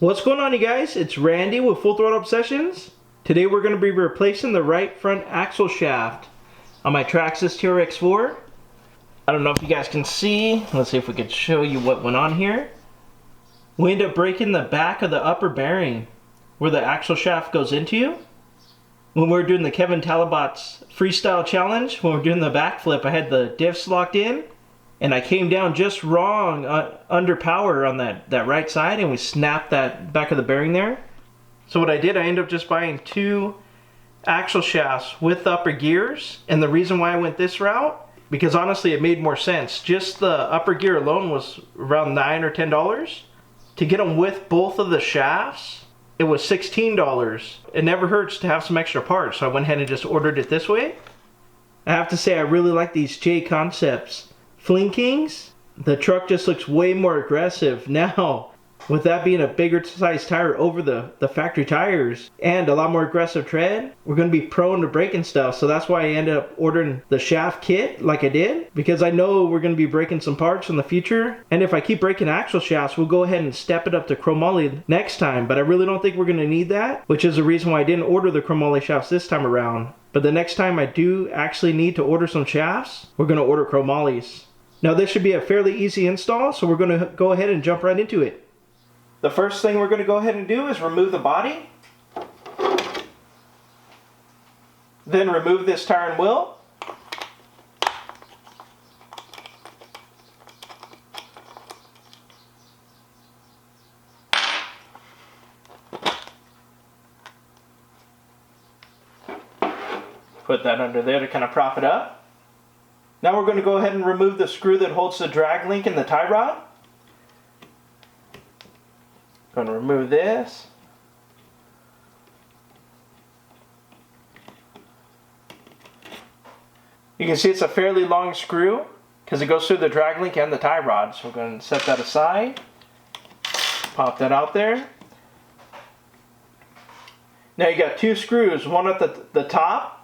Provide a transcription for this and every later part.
What's going on, you guys? It's Randy with Full Throttle Obsessions. Today we're going to be replacing the right front axle shaft on my Traxxas TRX-4. I don't know if you guys can see. Let's see if we can show you what went on here. We ended up breaking the back of the upper bearing where the axle shaft goes into. When we were doing the Kevin Talabot's freestyle challenge, when we were doing the backflip, I had the diffs locked in. And I came down just wrong under power on that right side, and we snapped that back of the bearing there. So what I did, I ended up just buying two axle shafts with upper gears. And the reason why I went this route, because honestly it made more sense. Just the upper gear alone was around $9 or $10. To get them with both of the shafts, it was $16. It never hurts to have some extra parts, so I went ahead and just ordered it this way. I have to say I really like these J Concepts flinkings. The truck just looks way more aggressive now, with that being a bigger size tire over the factory tires and a lot more aggressive tread. We're going to be prone to breaking stuff, so that's why I ended up ordering the shaft kit like I did, because I know we're going to be breaking some parts in the future, and if I keep breaking axle shafts, we'll go ahead and step it up to chromoly next time, but I really don't think we're going to need that, which is the reason why I didn't order the chromoly shafts this time around. But the next time I do actually need to order some shafts, we're going to order chromolys. Now this should be a fairly easy install, so we're going to go ahead and jump right into it. The first thing we're going to go ahead and do is remove the body. Then remove this tire and wheel. Put that under there to kind of prop it up. Now we're going to go ahead and remove the screw that holds the drag link in the tie rod. Going to remove this. You can see it's a fairly long screw because it goes through the drag link and the tie rod. So we're going to set that aside. Pop that out there. Now you got two screws, one at the top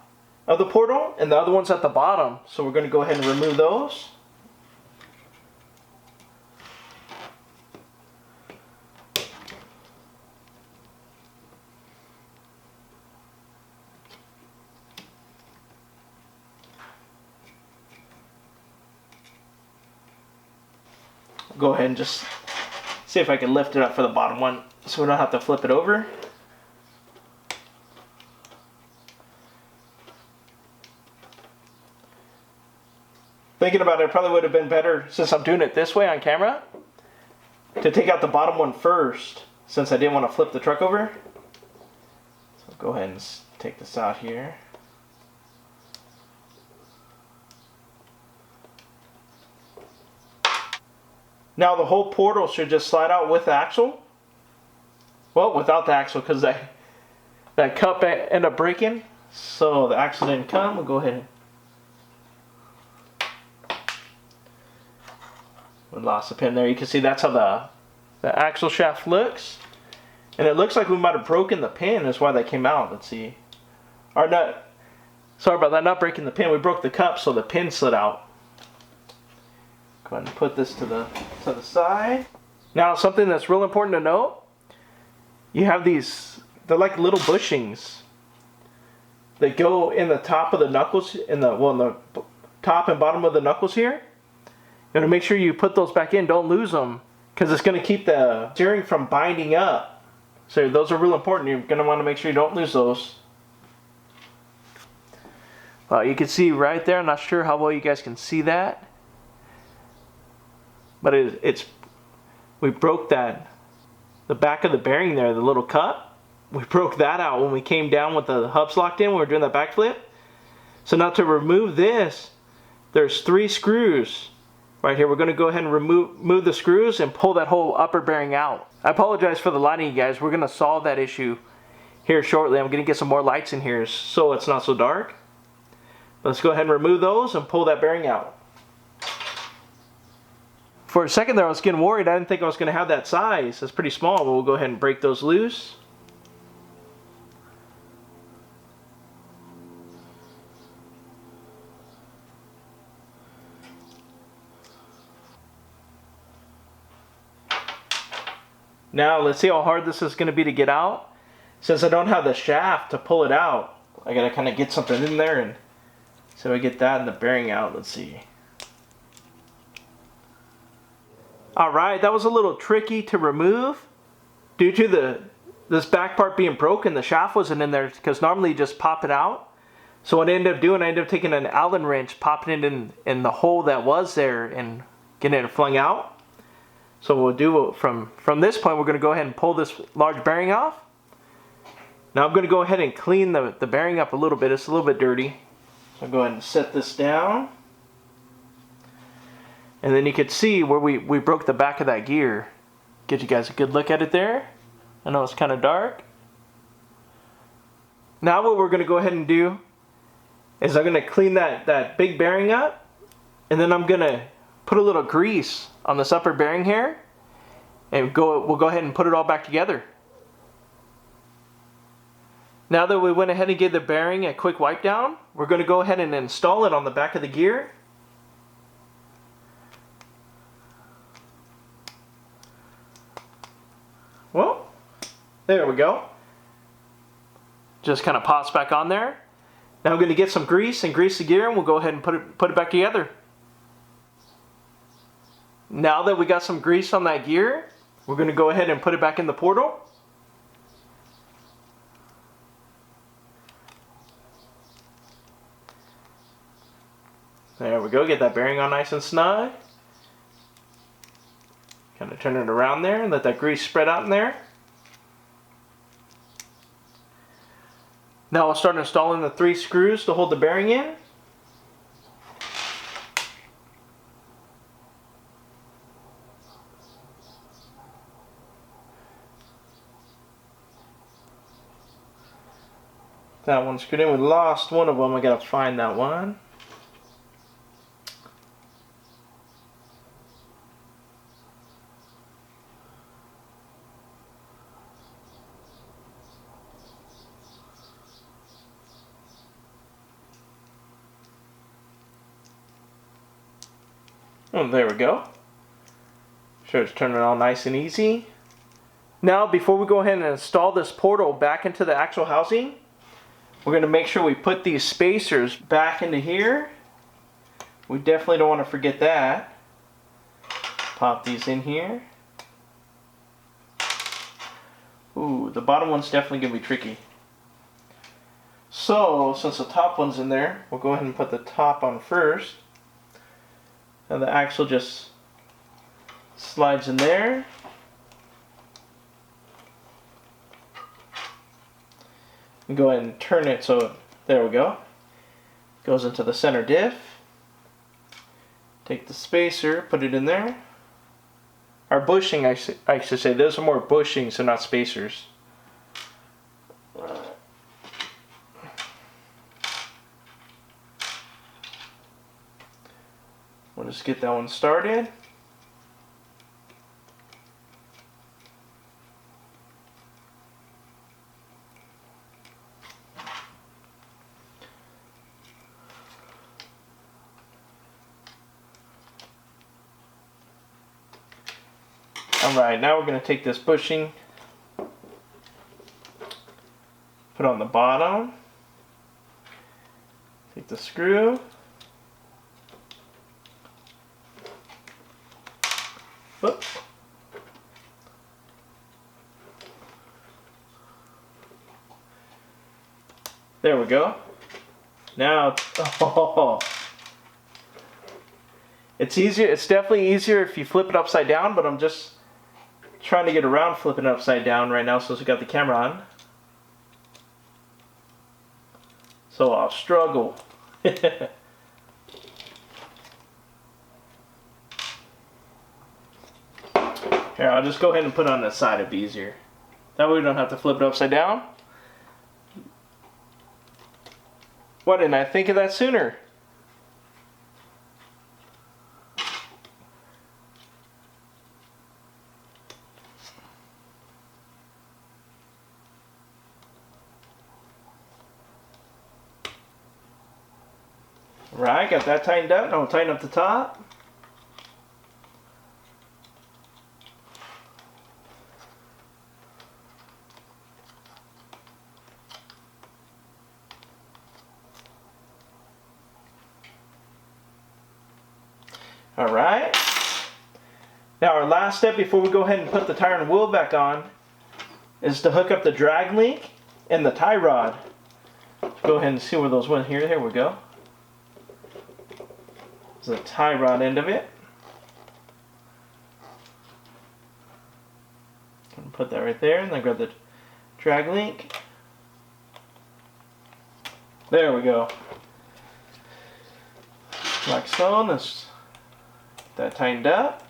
of the portal and the other one's at the bottom, so we're going to go ahead and remove those. Go ahead and just see if I can lift it up for the bottom one so we don't have to flip it over. Thinking about it, it probably would have been better, since I'm doing it this way on camera, to take out the bottom one first, since I didn't want to flip the truck over. So go ahead and take this out here. Now the whole portal should just slide out with the axle. Well, without the axle, because that cup ended up breaking, so the axle didn't come. We'll go ahead and we lost the pin there. You can see that's how the axle shaft looks. And it looks like we might have broken the pin. That's why that came out. Let's see. Or not. Sorry about that. Not breaking the pin. We broke the cup, so the pin slid out. Go ahead and put this to the side. Now, something that's real important to note. You have these. They're like little bushings. They go in the top of the knuckles. In the top and bottom of the knuckles here. You want to make sure you put those back in, don't lose them, because it's going to keep the steering from binding up. So those are real important. You're going to want to make sure you don't lose those. Well, you can see right there, I'm not sure how well you guys can see that, but we broke the back of the bearing there, the little cup. We broke that out when we came down with the hubs locked in when we were doing that backflip. So now to remove this, there's 3 screws. Right here, we're going to go ahead and remove the screws and pull that whole upper bearing out. I apologize for the lighting, you guys. We're going to solve that issue here shortly. I'm going to get some more lights in here so it's not so dark. Let's go ahead and remove those and pull that bearing out. For a second there, I was getting worried. I didn't think I was going to have that size. That's pretty small, but we'll go ahead and break those loose. Now let's see how hard this is going to be to get out. Since I don't have the shaft to pull it out, I got to kind of get something in there, and so I get that and the bearing out. Let's see. Alright, that was a little tricky to remove. Due to this back part being broken, the shaft wasn't in there, because normally you just pop it out. So what I ended up doing, I ended up taking an Allen wrench, popping it in the hole that was there, and getting it flung out. So what we'll do from this point, we're going to go ahead and pull this large bearing off. Now I'm going to go ahead and clean the bearing up a little bit. It's a little bit dirty. So I'll go ahead and set this down. And then you can see where we broke the back of that gear. Get you guys a good look at it there. I know it's kind of dark. Now what we're going to go ahead and do is I'm going to clean that big bearing up. And then I'm going to put a little grease on this upper bearing here. And we'll go ahead and put it all back together. Now that we went ahead and gave the bearing a quick wipe down, we're going to go ahead and install it on the back of the gear. Well, there we go. Just kind of pops back on there. Now I'm going to get some grease and grease the gear, and we'll go ahead and put it back together. Now that we got some grease on that gear, we're going to go ahead and put it back in the portal. There we go, get that bearing on nice and snug. Kind of turn it around there and let that grease spread out in there. Now we'll start installing the 3 screws to hold the bearing in. That one's screwed in. We lost one of them. I gotta find that one. Oh, there we go. Sure, it's turning it all nice and easy. Now, before we go ahead and install this portal back into the actual housing, we're going to make sure we put these spacers back into here. We definitely don't want to forget that. Pop these in here. Ooh, the bottom one's definitely going to be tricky. So, since the top one's in there, we'll go ahead and put the top on first. And the axle just slides in there. And go ahead and turn it so, there we go. Goes into the center diff. Take the spacer, put it in there. Our bushing, I should say, those are more bushings, so not spacers. We'll just get that one started. Alright, now we're going to take this bushing, put on the bottom, take the screw, whoop. There we go. Now, oh, it's easier. It's definitely easier if you flip it upside down, but I'm just trying to get around flipping it upside down right now since we got the camera on. So I'll struggle. Here, I'll just go ahead and put it on the side, it'd be easier. That way we don't have to flip it upside down. Why didn't I think of that sooner? Right, got that tightened up. Now we'll tighten up the top. Alright. Now our last step before we go ahead and put the tire and wheel back on is to hook up the drag link and the tie rod. Go ahead and see where those went here. Here we go. There's the tie rod end of it. Put that right there, and then grab the drag link. There we go. Like so. Let's get that tightened up.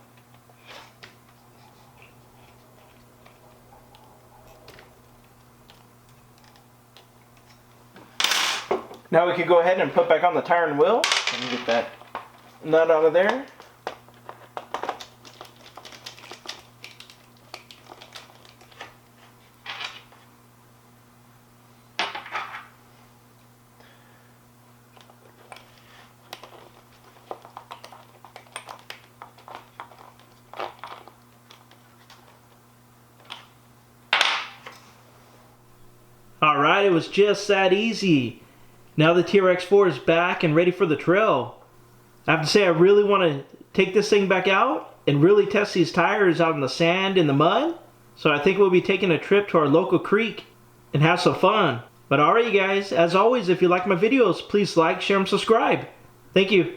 Now we can go ahead and put back on the tire and wheel. Let me get that nut out of there. Alright, it was just that easy. Now the TRX-4 is back and ready for the trail. I have to say I really want to take this thing back out and really test these tires out in the sand and the mud. So I think we'll be taking a trip to our local creek and have some fun. But alright you guys, as always, if you like my videos, please like, share, and subscribe. Thank you.